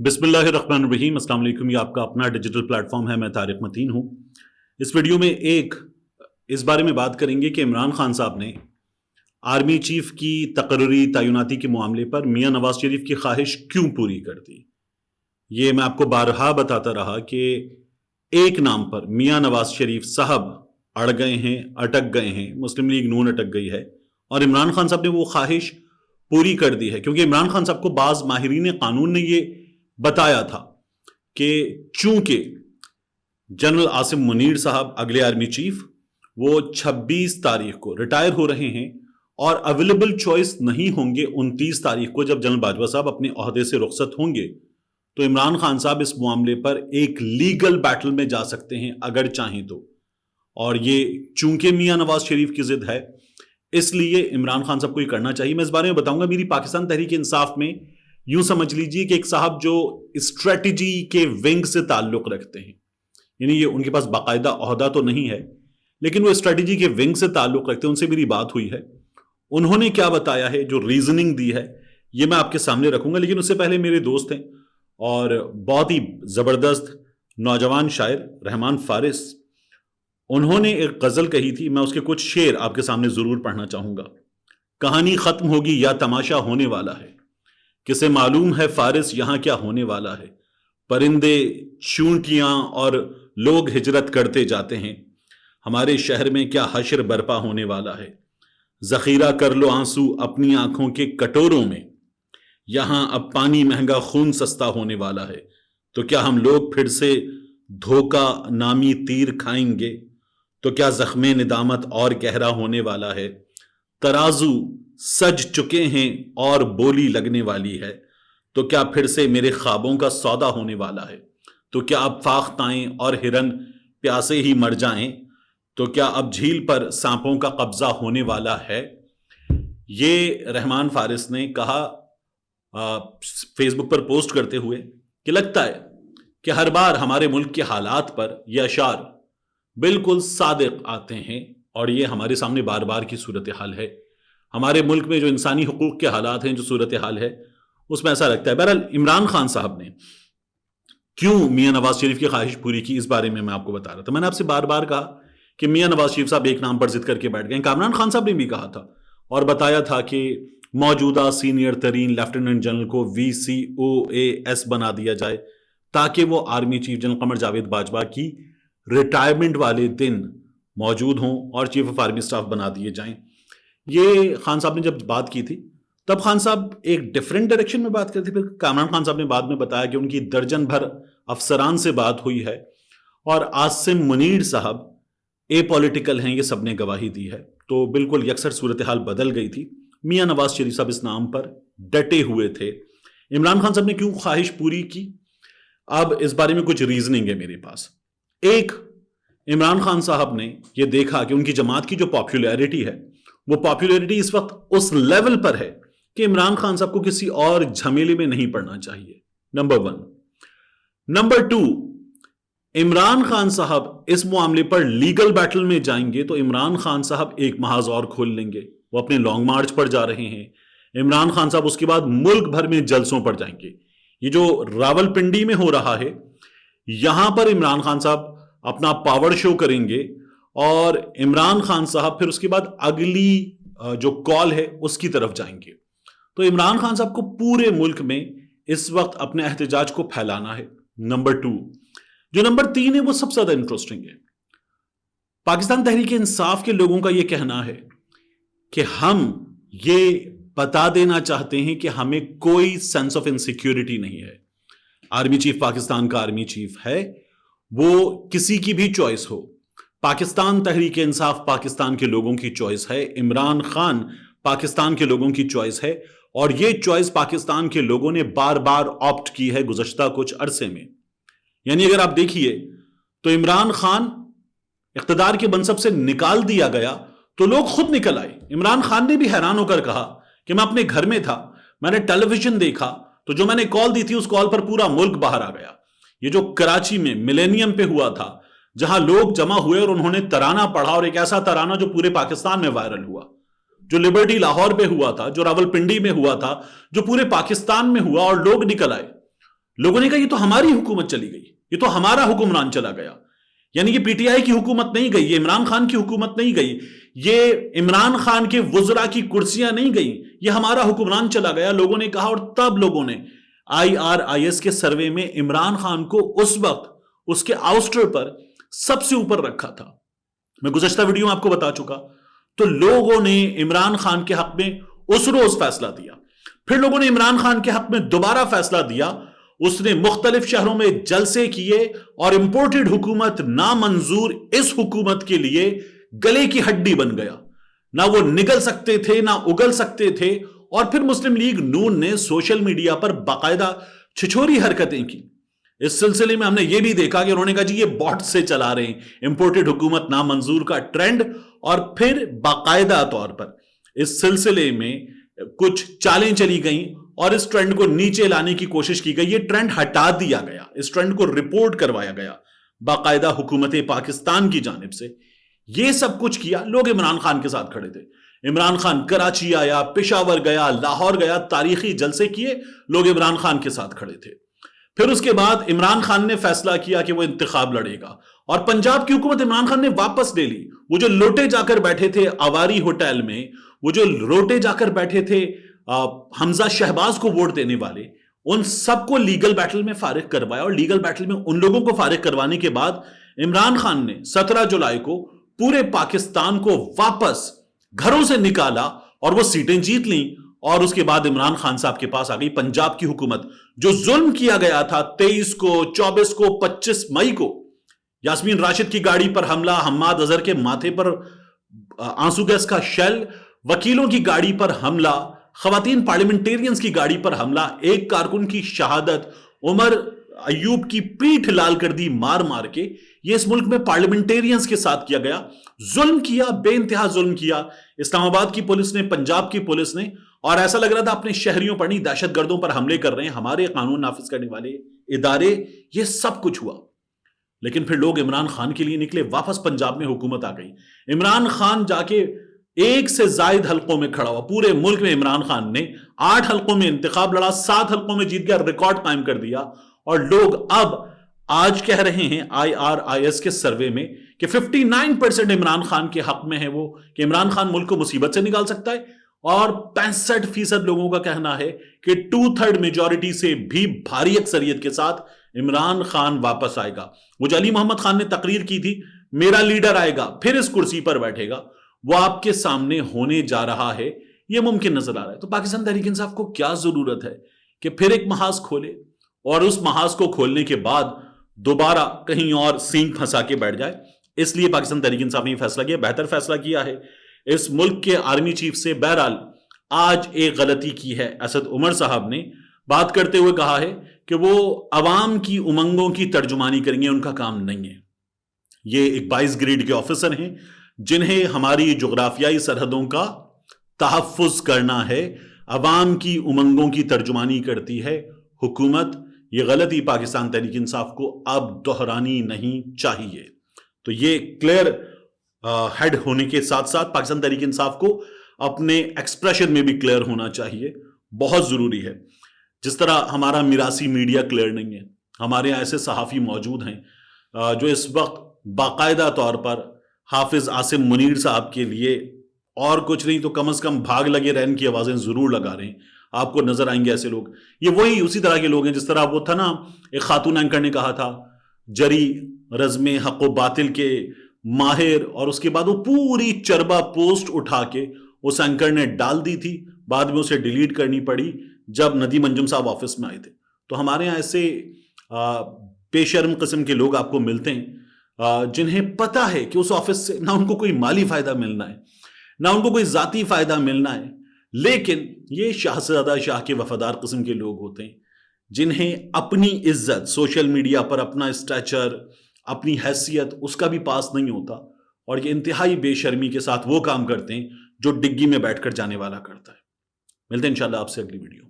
बिस्मिल्लाहिर्रहमानिर्रहीम। अस्सलाम वालेकुम। ये आपका अपना डिजिटल प्लेटफॉर्म है। मैं तारिक मतीन हूँ। इस वीडियो में इस बारे में बात करेंगे कि इमरान खान साहब ने आर्मी चीफ की तकर्री तैनाती के मामले पर मियां नवाज शरीफ की ख्वाहिश क्यों पूरी कर दी। ये मैं आपको बारहा बताता रहा कि एक नाम पर मियां नवाज शरीफ साहब अड़ गए हैं, अटक गए हैं, मुस्लिम लीग नून अटक गई है और इमरान खान साहब ने वो ख्वाहिश पूरी कर दी है। क्योंकि इमरान खान साहब को बाज माहिरीन कानून ने ये बताया था कि चूंकि जनरल आसिम मुनीर साहब अगले आर्मी चीफ वो 26 तारीख को रिटायर हो रहे हैं और अवेलेबल चॉइस नहीं होंगे 29 तारीख को जब जनरल बाजवा साहब अपने ओहदे से रुखसत होंगे, तो इमरान खान साहब इस मामले पर एक लीगल बैटल में जा सकते हैं अगर चाहें तो। और ये चूंकि मियां नवाज शरीफ की जिद है इसलिए इमरान खान साहब को ये करना चाहिए। मैं इस बारे में बताऊंगा। मेरी पाकिस्तान तहरीक इंसाफ में यूं समझ लीजिए कि एक साहब जो स्ट्रेटजी के विंग से ताल्लुक रखते हैं, यानी ये उनके पास बाकायदा ओहदा तो नहीं है लेकिन वो स्ट्रेटजी के विंग से ताल्लुक रखते हैं, उनसे मेरी बात हुई है। उन्होंने क्या बताया है, जो रीजनिंग दी है, ये मैं आपके सामने रखूंगा। लेकिन उससे पहले मेरे दोस्त हैं और बहुत ही जबरदस्त नौजवान शायर रहमान फारिस, उन्होंने एक गजल कही थी। मैं उसके कुछ शेर आपके सामने जरूर पढ़ना चाहूंगा। कहानी खत्म होगी या तमाशा होने वाला है, किसे मालूम है फारिस यहां क्या होने वाला है। परिंदे, चूंटियां और लोग हिजरत करते जाते हैं, हमारे शहर में क्या हश्र बर्पा होने वाला है। जखीरा कर लो आंसू अपनी आंखों के कटोरों में, यहां अब पानी महंगा खून सस्ता होने वाला है। तो क्या हम लोग फिर से धोखा नामी तीर खाएंगे, तो क्या जख्मे निदामत और गहरा होने वाला है। तराजू सज चुके हैं और बोली लगने वाली है, तो क्या फिर से मेरे ख्वाबों का सौदा होने वाला है। तो क्या अब फाख्ताएं और हिरन प्यासे ही मर जाएं, तो क्या अब झील पर सांपों का कब्जा होने वाला है। ये रहमान फारिस ने कहा फेसबुक पर पोस्ट करते हुए कि लगता है कि हर बार हमारे मुल्क के हालात पर ये अशार बिल्कुल सादिक आते हैं और ये हमारे सामने बार बार की सूरत हाल है। हमारे मुल्क में जो इंसानी हुकूक के हालात हैं, जो सूरत हाल है, उसमें ऐसा लगता है। बहरहाल इमरान खान साहब ने क्यों मियां नवाज शरीफ की ख्वाहिश पूरी की, इस बारे में मैं आपको बता रहा था। मैंने आपसे बार बार कहा कि मियां नवाज शरीफ साहब एक नाम पर जिद करके बैठ गए। कामरान खान साहब ने भी कहा था और बताया था कि मौजूदा सीनियर तरीन लेफ्टिनेंट जनरल को VCOAS बना दिया जाए ताकि वो army chief general Qamar Javed Bajwa की रिटायरमेंट वाले दिन मौजूद हों और चीफ ऑफ आर्मी स्टाफ बना दिए जाएं। ये खान साहब ने जब बात की थी तब खान साहब एक डिफरेंट डायरेक्शन में बात करते थे। फिर कामरान खान साहब ने बाद में बताया कि उनकी दर्जन भर अफसरान से बात हुई है और आसिम मुनीर साहब एपॉलिटिकल हैं, ये सबने गवाही दी है। तो बिल्कुल यकसर सूरत हाल बदल गई थी। मियां नवाज शरीफ साहब इस नाम पर डटे हुए थे। इमरान खान साहब ने क्यों ख्वाहिश पूरी की, अब इस बारे में कुछ रीजनिंग है मेरे पास। एक, इमरान खान साहब ने यह देखा कि उनकी जमात की जो पॉपुलैरिटी है, वो पॉपुलैरिटी इस वक्त उस लेवल पर है कि इमरान खान साहब को किसी और झमेले में नहीं पड़ना चाहिए, नंबर 1। नंबर 2, इमरान खान साहब इस मामले पर लीगल बैटल में जाएंगे तो इमरान खान साहब एक महाज और खोल लेंगे। वो अपने लॉन्ग मार्च पर जा रहे हैं। इमरान खान साहब उसके बाद मुल्क भर में जलसों पर जाएंगे। ये जो रावलपिंडी में हो रहा है, यहां पर इमरान खान साहब अपना पावर शो करेंगे और इमरान खान साहब फिर उसके बाद अगली जो कॉल है उसकी तरफ जाएंगे। तो इमरान खान साहब को पूरे मुल्क में इस वक्त अपने एहतजाज को फैलाना है, नंबर 2। जो नंबर 3 है वो सबसे ज्यादा इंटरेस्टिंग है। पाकिस्तान तहरीक इंसाफ के लोगों का यह कहना है कि हम ये बता देना चाहते हैं कि हमें कोई सेंस ऑफ इनसिक्योरिटी नहीं है। आर्मी चीफ पाकिस्तान का आर्मी चीफ है, वो किसी की भी चॉइस हो। पाकिस्तान तहरीक इंसाफ पाकिस्तान के लोगों की चॉइस है, इमरान खान पाकिस्तान के लोगों की चॉइस है और ये चॉइस पाकिस्तान के लोगों ने बार बार ऑप्ट की है गुज़श्ता कुछ अरसे में। यानी अगर आप देखिए तो इमरान खान इख्तिदार के मनसब से निकाल दिया गया तो लोग खुद निकल आए। इमरान खान ने भी हैरान होकर कहा कि मैं अपने घर में था, मैंने टेलीविजन देखा, तो जो मैंने कॉल दी थी उस कॉल पर पूरा मुल्क बाहर आ गया। ये जो कराची में मिलेनियम पे हुआ था, जहां लोग जमा हुए और उन्होंने तराना पढ़ा, और एक ऐसा तराना जो पूरे पाकिस्तान में वायरल हुआ, जो लिबर्टी लाहौर पे हुआ था, जो रावलपिंडी में हुआ था, जो पूरे पाकिस्तान में हुआ और लोग निकल आए। لوگوں نے کہا یہ تو ہماری حکومت چلی گئی, یہ تو ہمارا حکمران چلا گیا. یعنی یہ پی ٹی آئی کی حکومت نہیں گئی, یہ عمران خان کی حکومت نہیں گئی, یہ عمران خان کے وزراء کی کرسیاں نہیں گئیں, یہ ہمارا حکمران چلا گیا, لوگوں نے کہا. اور تب لوگوں نے IRIS کے سروے میں عمران خان کو اس وقت اس کے آؤسٹر پر سب سے اوپر رکھا تھا. میں گزشتہ ویڈیو میں آپ کو بتا چکا. تو لوگوں نے عمران خان کے حق میں اس روز فیصلہ دیا, پھر لوگوں نے عمران خان کے حق میں دوبارہ فیصلہ دیا. اس نے مختلف شہروں میں جلسے کیے اور امپورٹڈ حکومت نامنظور اس حکومت کے لیے گلے کی ہڈی بن گیا. نہ وہ نگل سکتے تھے نہ اگل سکتے تھے. اور پھر مسلم لیگ نون نے سوشل میڈیا پر باقاعدہ چھچوری حرکتیں کی. اس سلسلے میں ہم نے یہ بھی دیکھا کہ انہوں نے کہا جی یہ بوٹ سے چلا رہے ہیں امپورٹڈ حکومت نامنظور کا ٹرینڈ. اور پھر باقاعدہ طور پر اس سلسلے میں کچھ چالیں چلی گئیں اور اس ٹرینڈ کو نیچے لانے کی کوشش کی گئی. یہ ٹرینڈ ہٹا دیا گیا, اس ٹرینڈ کو رپورٹ کروایا گیا باقاعدہ حکومت پاکستان کی جانب سے. یہ سب کچھ کیا, لوگ عمران خان کے ساتھ کھڑے تھے. عمران خان کراچی آیا, پشاور گیا, لاہور گیا, تاریخی جلسے کیے, لوگ عمران خان کے ساتھ کھڑے تھے. پھر اس کے بعد عمران خان نے فیصلہ کیا کہ وہ انتخاب لڑے گا اور پنجاب کی حکومت عمران خان نے واپس لے لی. وہ جو لوٹے جا کر بیٹھے تھے آواری ہوٹل میں, وہ جو لوٹے جا کر بیٹھے تھے حمزہ شہباز کو ووٹ دینے والے, ان سب کو لیگل بیٹل میں فارغ کروایا. اور لیگل بیٹل میں ان لوگوں کو فارغ کروانے کے بعد عمران خان نے 17 جولائی کو پورے پاکستان کو واپس گھروں سے نکالا اور وہ سیٹیں جیت لیں. اور اس کے بعد عمران خان صاحب کے پاس آ گئی پنجاب کی حکومت. جو ظلم کیا گیا تھا 23 کو, 24 کو, 25 مئی کو, یاسمین راشد کی گاڑی پر حملہ, حماد اظہر کے ماتھے پر آنسو گیس کا شیل, وکیلوں کی گاڑی پر حملہ, خواتین پارلیمنٹیرینز کی گاڑی پر حملہ, ایک کارکن کی شہادت, عمر ایوب کی پیٹھ لال کر دی مار مار کے. یہ اس ملک میں پارلیمنٹیرینز کے ساتھ کیا گیا. ظلم کیا, بے انتہا ظلم کیا اسلام آباد کی پولیس نے, پنجاب کی پولیس نے. اور ایسا لگ رہا تھا اپنے شہریوں پر نہیں, دہشت گردوں پر حملے کر رہے ہیں ہمارے قانون نافذ کرنے والے ادارے. یہ سب کچھ ہوا. لیکن پھر لوگ عمران خان کے لیے نکلے, واپس پنجاب میں حکومت آ گئی. عمران خان جا کے ایک سے زائد حلقوں میں کھڑا ہوا. پورے ملک میں عمران خان نے 8 حلقوں میں انتخاب لڑا, 7 حلقوں میں جیت گیا, ریکارڈ قائم کر دیا. اور لوگ اب آج کہہ رہے ہیں IRIS کے سروے میں کہ 59% عمران خان کے حق میں ہے وہ, کہ عمران خان ملک کو مصیبت سے نکال سکتا ہے. اور 65% لوگوں کا کہنا ہے کہ 2/3 میجورٹی سے بھی بھاری اکثریت کے ساتھ عمران خان واپس آئے گا. وہ جو علی محمد خان نے تقریر کی تھی میرا لیڈر آئے گا پھر اس کرسی پر بیٹھے گا, وہ آپ کے سامنے ہونے جا رہا ہے. یہ ممکن نظر آ رہا ہے. تو پاکستان تحریک انصاف کو کیا ضرورت ہے کہ پھر ایک محاذ کھولے اور اس محاذ کو کھولنے کے بعد دوبارہ کہیں اور سینگ پھنسا کے بیٹھ جائے. اس لیے پاکستان تحریک انصاف نے یہ فیصلہ کیا, بہتر فیصلہ کیا ہے اس ملک کے آرمی چیف سے. بہرحال آج ایک غلطی کی ہے اسد عمر صاحب نے, بات کرتے ہوئے کہا ہے کہ وہ عوام کی امنگوں کی ترجمانی کریں گے, ان کا کام نہیں ہے. یہ ایک 22 گریڈ کے آفیسر ہیں جنہیں ہماری جغرافیائی سرحدوں کا تحفظ کرنا ہے. عوام کی امنگوں کی ترجمانی کرتی ہے حکومت. یہ غلطی پاکستان تحریک انصاف کو اب دہرانی نہیں چاہیے. تو یہ کلیئر ہیڈ ہونے کے ساتھ ساتھ پاکستان تحریک انصاف کو اپنے ایکسپریشن میں بھی کلیئر ہونا چاہیے, بہت ضروری ہے. جس طرح ہمارا میراثی میڈیا کلیئر نہیں ہے, ہمارے یہاں ایسے صحافی موجود ہیں جو اس وقت باقاعدہ طور پر حافظ عاصم منیر صاحب کے لیے اور کچھ نہیں تو کم از کم بھاگ لگے رہن کی آوازیں ضرور لگا رہے ہیں. آپ کو نظر آئیں گے ایسے لوگ. یہ وہی اسی طرح کے لوگ ہیں جس طرح وہ تھا نا, ایک خاتون اینکر نے کہا تھا جری رزم حق و باطل کے ماہر, اور اس کے بعد وہ پوری چربا پوسٹ اٹھا کے اس اینکر نے ڈال دی تھی, بعد میں اسے ڈیلیٹ کرنی پڑی جب ندیم انجم صاحب آفس میں آئے تھے. تو ہمارے یہاں ایسے بے شرم قسم کے لوگ آپ کو ملتے ہیں جنہیں پتا ہے کہ اس آفس سے نہ ان کو کوئی مالی فائدہ ملنا ہے نہ ان کو کوئی ذاتی فائدہ ملنا ہے, لیکن یہ شاہزادہ شاہ کے وفادار قسم کے لوگ ہوتے ہیں جنہیں اپنی عزت سوشل میڈیا پر, اپنا اسٹیچر, اپنی حیثیت اس کا بھی پاس نہیں ہوتا, اور یہ انتہائی بے شرمی کے ساتھ وہ کام کرتے ہیں جو ڈگی میں بیٹھ کر جانے والا کرتا ہے. ملتے ہیں انشاءاللہ آپ سے اگلی ویڈیو.